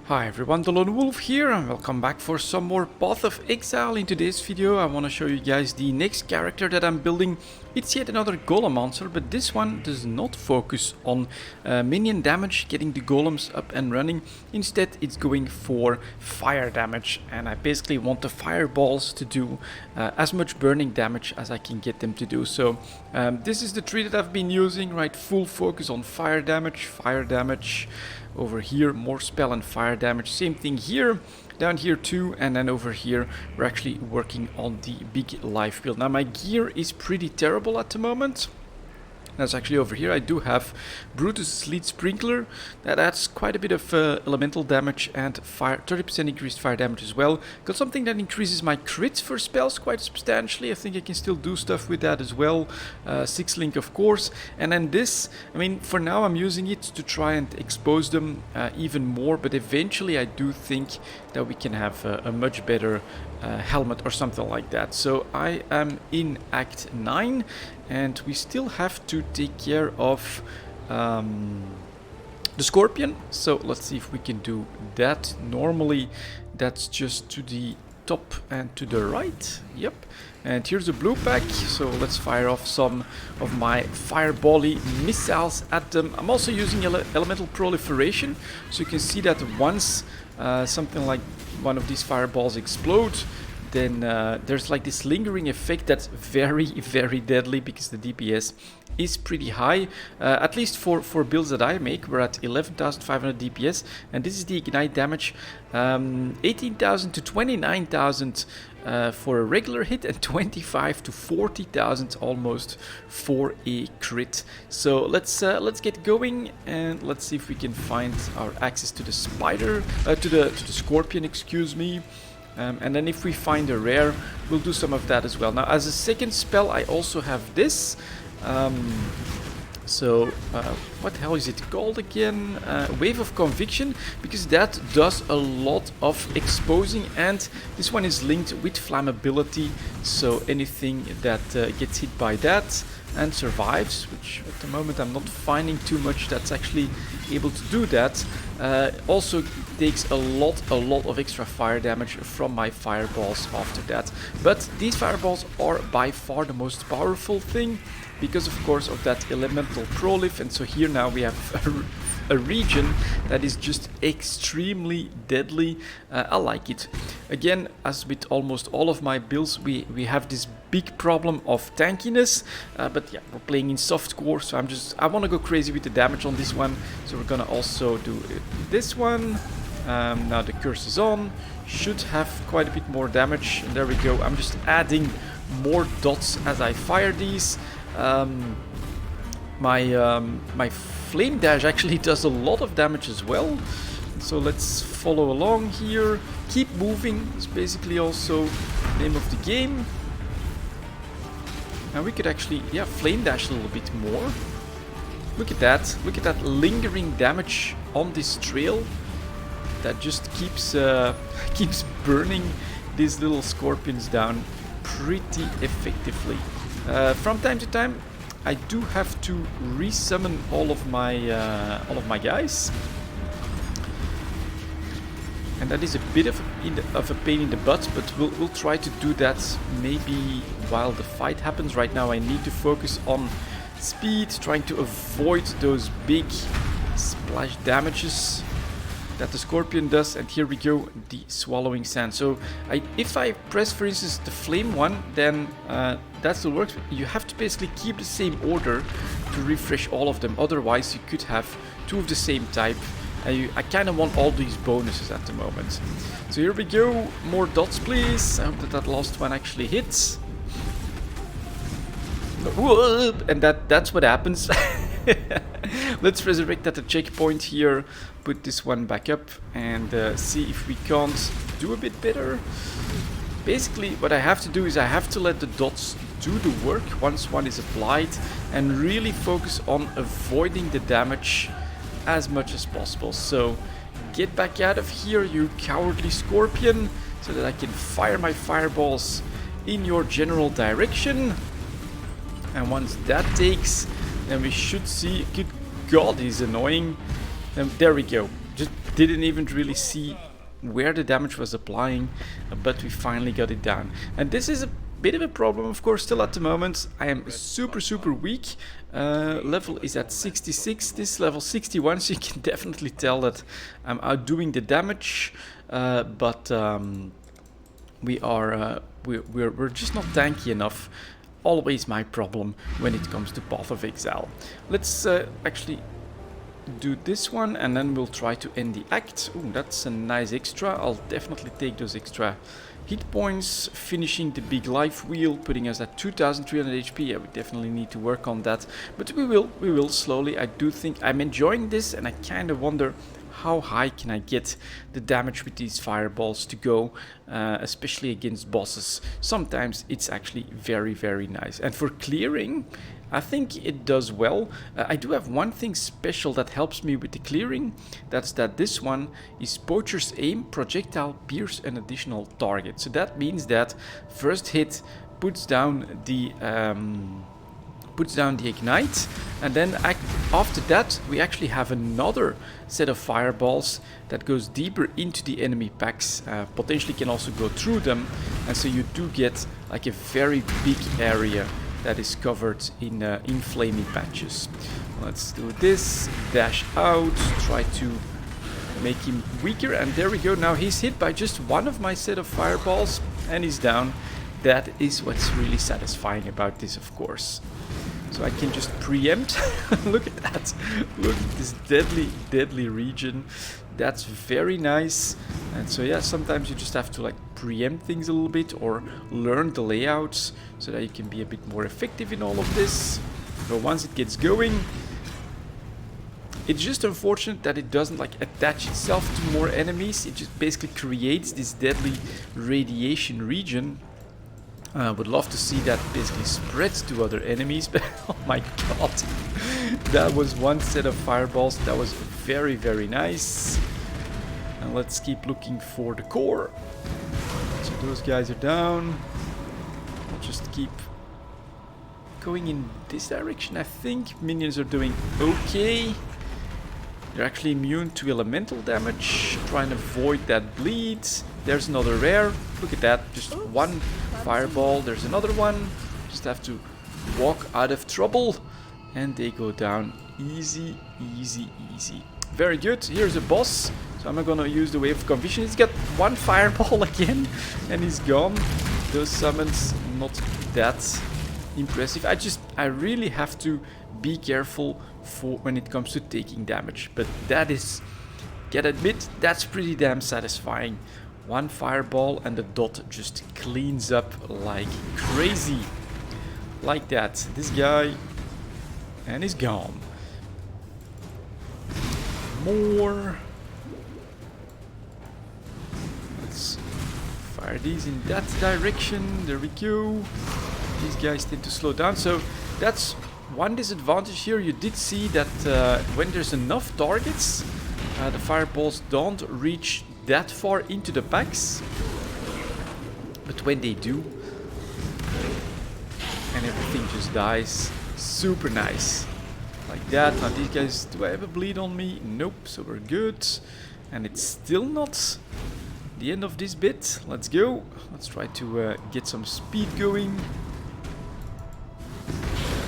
Hi everyone, delonewolf here and welcome back for some more Path of Exile. In today's video I want to show you guys the next character that I'm building. It's yet another golem monster, but this one does not focus on minion damage, getting the golems up and running. Instead it's going for fire damage, and I basically want the fireballs to do as much burning damage as I can get them to do. So this is the tree that I've been using, right? Full focus on fire damage. Over here, more spell and fire damage. Same thing here, down here too, and then over here we're actually working on the big life build. Now my gear is pretty terrible at the moment. That's actually over here. I do have Brutus Sleet Sprinkler. That adds quite a bit of elemental damage and 30% increased fire damage as well. Got something that increases my crits for spells quite substantially. I think I can still do stuff with that as well. 6 link of course. And then this, I mean, for now I'm using it to try and expose them even more. But eventually I do think that we can have a much better helmet or something like that. So I am in Act 9. And we still have to take care of the scorpion. So let's see if we can do that. Normally that's just to the top and to the right. Yep. And here's a blue pack. So let's fire off some of my firebally missiles at them. I'm also using elemental proliferation. So you can see that once something like one of these fireballs explodes, then there's like this lingering effect that's very, very deadly because the DPS is pretty high. At least for builds that I make, we're at 11,500 DPS, and this is the ignite damage. 18,000 to 29,000 for a regular hit, and 25 to 40,000 almost for a crit. So let's get going and let's see if we can find our access to the spider, to the scorpion, excuse me. And then if we find a rare, we'll do some of that as well. Now, as a second spell, I also have this. What the hell is it called again? Wave of Conviction, because that does a lot of exposing, and this one is linked with flammability. So anything that gets hit by that and survives, which at the moment I'm not finding too much that's actually able to do that, also takes a lot of extra fire damage from my fireballs after that. But these fireballs are by far the most powerful thing, because of course of that elemental prolif. And so here now we have a region that is just extremely deadly. I like it. Again, as with almost all of my builds, we have this big problem of tankiness, but yeah, we're playing in softcore, so I want to go crazy with the damage on this one. So we're gonna also do this one. Now the curse is on, should have quite a bit more damage, and there we go. I'm just adding more dots as I fire these. My flame dash actually does a lot of damage as well, so let's follow along here. Keep moving is basically also the name of the game. And we could actually, yeah, flame dash a little bit more. Look at that lingering damage on this trail that just keeps burning these little scorpions down pretty effectively. From time to time I do have to resummon all of my guys, and that is a bit of a pain in the butt, but we'll try to do that maybe while the fight happens. Right now I need to focus on speed, trying to avoid those big splash damages that the scorpion does. And here we go, the swallowing sand. So if I press, for instance, the flame one, then that still works. You have to basically keep the same order to refresh all of them, otherwise you could have two of the same type. I kind of want all these bonuses at the moment. So here we go, more dots please. I hope that last one actually hits. Whoop! And that's what happens. Let's resurrect at the checkpoint here, put this one back up, and see if we can't do a bit better. Basically what I have to do is I have to let the dots do the work once one is applied, and really focus on avoiding the damage as much as possible. So get back out of here, you cowardly scorpion, so that I can fire my fireballs in your general direction. And once that takes, then we should see. Good God, he's annoying. There we go. just didn't even really see where the damage was applying, but we finally got it down. And this is a bit of a problem, of course, still at the moment. I am super weak. Level is at 66, this level 61, so you can definitely tell that I'm outdoing the damage, but we're just not tanky enough. Always my problem when it comes to Path of Exile. Let's actually do this one, and then we'll try to end the act. Ooh, that's a nice extra. I'll definitely take those extra hit points. Finishing the big life wheel, putting us at 2300 HP. Yeah, we definitely need to work on that, but we will slowly. I do think I'm enjoying this, and I kind of wonder how high can I get the damage with these fireballs to go, especially against bosses. Sometimes it's actually very nice. And for clearing, I think it does well. I do have one thing special that helps me with the clearing. That's that this one is Poacher's Aim, projectile pierce an additional target. So that means that first hit puts down the ignite, and then after that we actually have another set of fireballs that goes deeper into the enemy packs, potentially can also go through them, and so you do get like a very big area that is covered in flaming patches. Let's do this, dash out, try to make him weaker, and there we go. Now he's hit by just one of my set of fireballs and he's down. That is what's really satisfying about this, of course. So I can just preempt. Look at that. Look at this deadly region. That's very nice. And so yeah, sometimes you just have to like preempt things a little bit or learn the layouts so that you can be a bit more effective in all of this. But once it gets going, it's just unfortunate that it doesn't like attach itself to more enemies. It just basically creates this deadly radiation region. Would love to see that basically spread to other enemies, but oh my god, that was one set of fireballs. That was very nice. And let's keep looking for the core. So those guys are down. I'll just keep going in this direction. I think minions are doing okay. They're actually immune to elemental damage. Try and avoid that bleed. There's another rare. Look at that. Just one fireball. There's another one. Just have to walk out of trouble. And they go down easy. Very good. Here's a boss. So I'm not gonna use the Wave of Conviction. He's got one fireball again. And he's gone. Those summons not that impressive. I really have to be careful for when it comes to taking damage, but that is, gotta admit, that's pretty damn satisfying. One fireball and the dot just cleans up like crazy, like that. This guy, and he's gone. More. Let's fire these in that direction. There we go. These guys tend to slow down, so that's one disadvantage here. You did see that when there's enough targets, the fireballs don't reach that far into the packs. But when they do, and everything just dies, super nice. Like that. Now these guys, do I have a bleed on me? Nope, so we're good. And it's still not the end of this bit. Let's go. Let's try to get some speed going.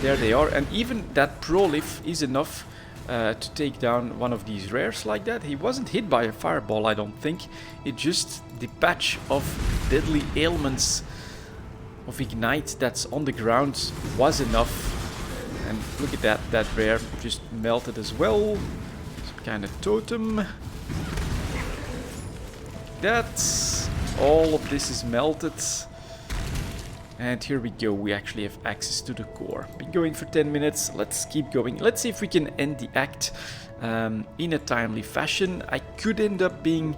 There they are, and even that prolif is enough to take down one of these rares like that. He wasn't hit by a fireball, I don't think. It just, the patch of deadly ailments of ignite that's on the ground was enough. And look at that, that rare just melted as well. Some kind of totem. That, all of this is melted. And here we go, we actually have access to the core. Been going for 10 minutes, let's keep going. Let's see if we can end the act in a timely fashion. I could end up being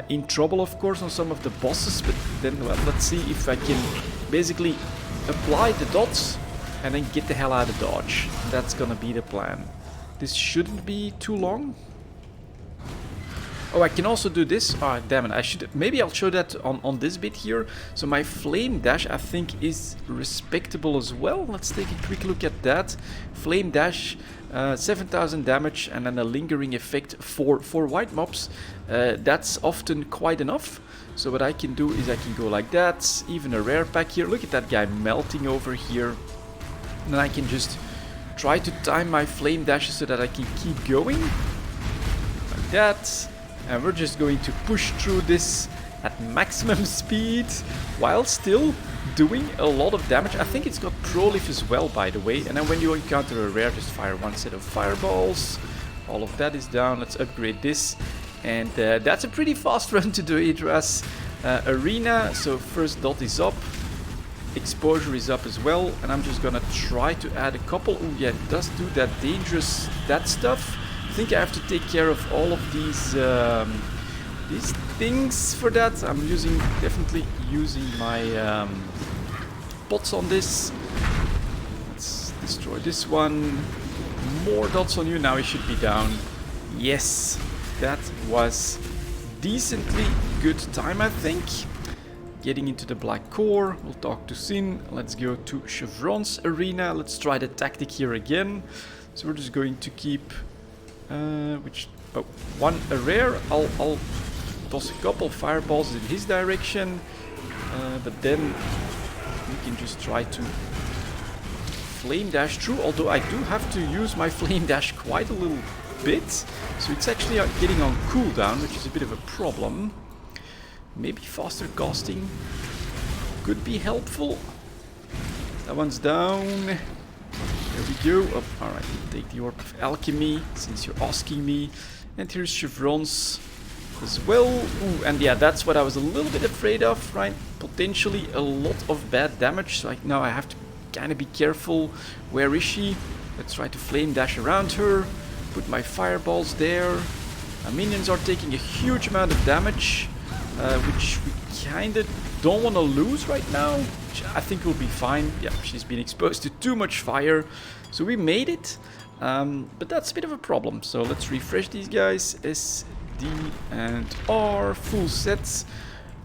in trouble, of course, on some of the bosses, but then, well, let's see if I can basically apply the dots and then get the hell out of dodge. That's gonna be the plan. This shouldn't be too long. Oh, I can also do this. Oh, damn it. I should. Maybe I'll show that on this bit here. So my flame dash, I think, is respectable as well. Let's take a quick look at that. Flame dash 7,000 damage, and then a lingering effect for white mobs. That's often quite enough. So what I can do is I can go like that, even a rare pack here. Look at that guy melting over here. And then I can just try to time my flame dashes so that I can keep going. Like that. And we're just going to push through this at maximum speed while still doing a lot of damage. I think it's got Prolif as well, by the way. And then when you encounter a rare, just fire one set of fireballs. All of that is down. Let's upgrade this. And that's a pretty fast run to the Hydra's arena. So first dot is up. Exposure is up as well. And I'm just gonna try to add a couple. Oh yeah, it does do that dangerous, that stuff. I think I have to take care of all of these things for that. I'm definitely using my pots on this. Let's destroy this one. More dots on you. Now he should be down. Yes, that was decently good time, I think. Getting into the black core. We'll talk to Sin. Let's go to Chevron's arena. Let's try the tactic here again. So we're just going to keep one a rare. I'll toss a couple fireballs in his direction, but then we can just try to flame dash through, although I do have to use my flame dash quite a little bit, so it's actually getting on cooldown, which is a bit of a problem. Maybe faster casting could be helpful. That one's down. There we go. Oh, alright, take the Orb of Alchemy, since you're asking me. And here's Chevron's as well. Ooh, and yeah, that's what I was a little bit afraid of, right? Potentially a lot of bad damage. So now I have to kind of be careful. Where is she? Let's try to flame dash around her. Put my fireballs there. My minions are taking a huge amount of damage, which we kind of don't want to lose right now. Which I think will be fine. Yeah, she's been exposed to too much fire. So we made it. But that's a bit of a problem. So let's refresh these guys. S, D, and R. Full sets.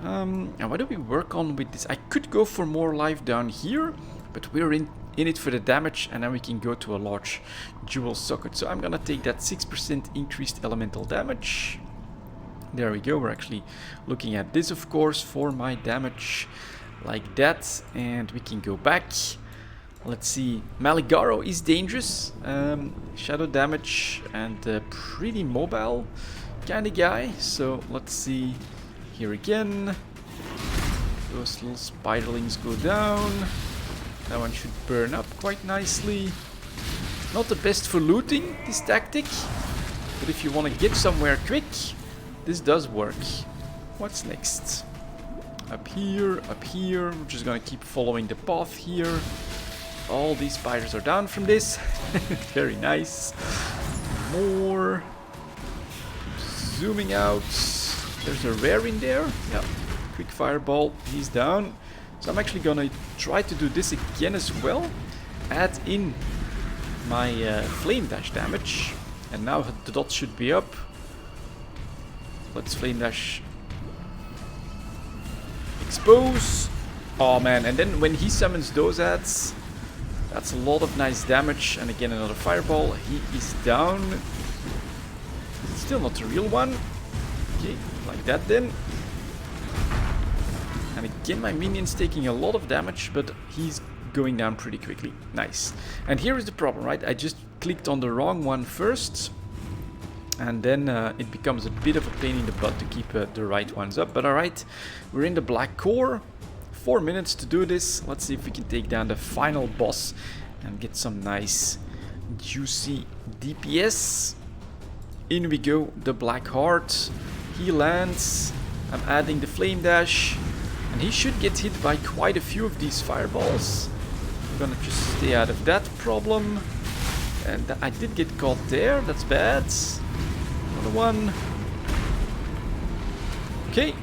And what do we work on with this? I could go for more life down here, but we're in it for the damage, and then we can go to a large dual socket. So I'm gonna take that 6% increased elemental damage. There we go. We're actually looking at this, of course, for my damage, like that, and we can go back. Let's see. Maligaro is dangerous, shadow damage, and pretty mobile kind of guy. So let's see here again. Those little spiderlings go down. That one should burn up quite nicely. Not the best for looting, this tactic, but if you want to get somewhere quick, this does work. What's next? Up here, up here. We're just gonna keep following the path here. All these spiders are down from this. Very nice. More. Zooming out. There's a rare in there. Yeah. Quick fireball. He's down. So I'm actually gonna try to do this again as well. Add in my flame dash damage. And now the dots should be up. Let's flame dash. Expose. Oh man, and then when he summons those ads, that's a lot of nice damage. And again, another fireball. He is down. Still not a real one. Okay, like that then. And again, my minion's taking a lot of damage, but he's going down pretty quickly. Nice. And here is the problem, right? I just clicked on the wrong one first. And then it becomes a bit of a pain in the butt to keep the right ones up. But alright, we're in the black core. 4 minutes to do this. Let's see if we can take down the final boss and get some nice juicy DPS. In we go, the black heart. He lands. I'm adding the flame dash. And he should get hit by quite a few of these fireballs. I'm gonna just stay out of that problem. And I did get caught there. That's bad. Another one. Okay.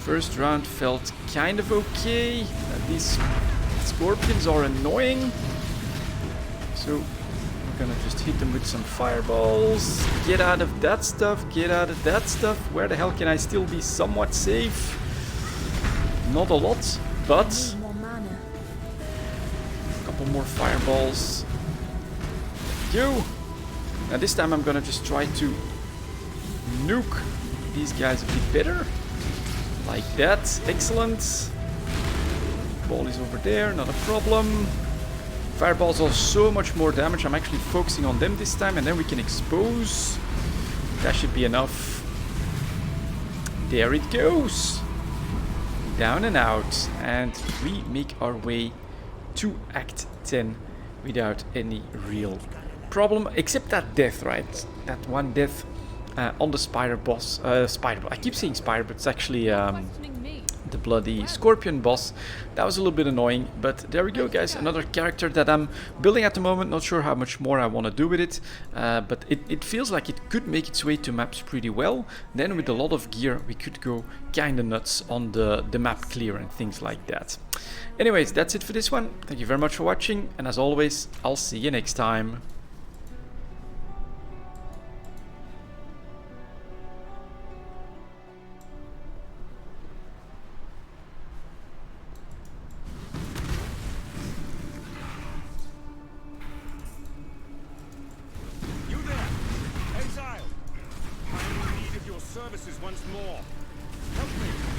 First round felt kind of okay. These scorpions are annoying. So we're gonna just hit them with some fireballs. Get out of that stuff. Get out of that stuff. Where the hell can I still be somewhat safe? Not a lot, but a couple more fireballs. go. Now this time I'm gonna just try to nuke these guys a bit better. Like that. Excellent. Ball is over there, not a problem. Fireballs are so much more damage. I'm actually focusing on them this time, and then we can expose. That should be enough. There it goes. Down and out. And we make our way to Act 10 without any real problem. Except that death, right? That one death on the spider boss. I keep saying spider, but it's actually the bloody scorpion boss. That was a little bit annoying, but there we go, guys. Another character that I'm building at the moment. Not sure how much more I want to do with it, but it feels like it could make its way to maps pretty well. Then with a lot of gear we could go kinda nuts on the map clear and things like that. Anyways, that's it for this one. Thank you very much for watching, and as always, I'll see you next time. Exile! I'm in need of your services once more. Help me!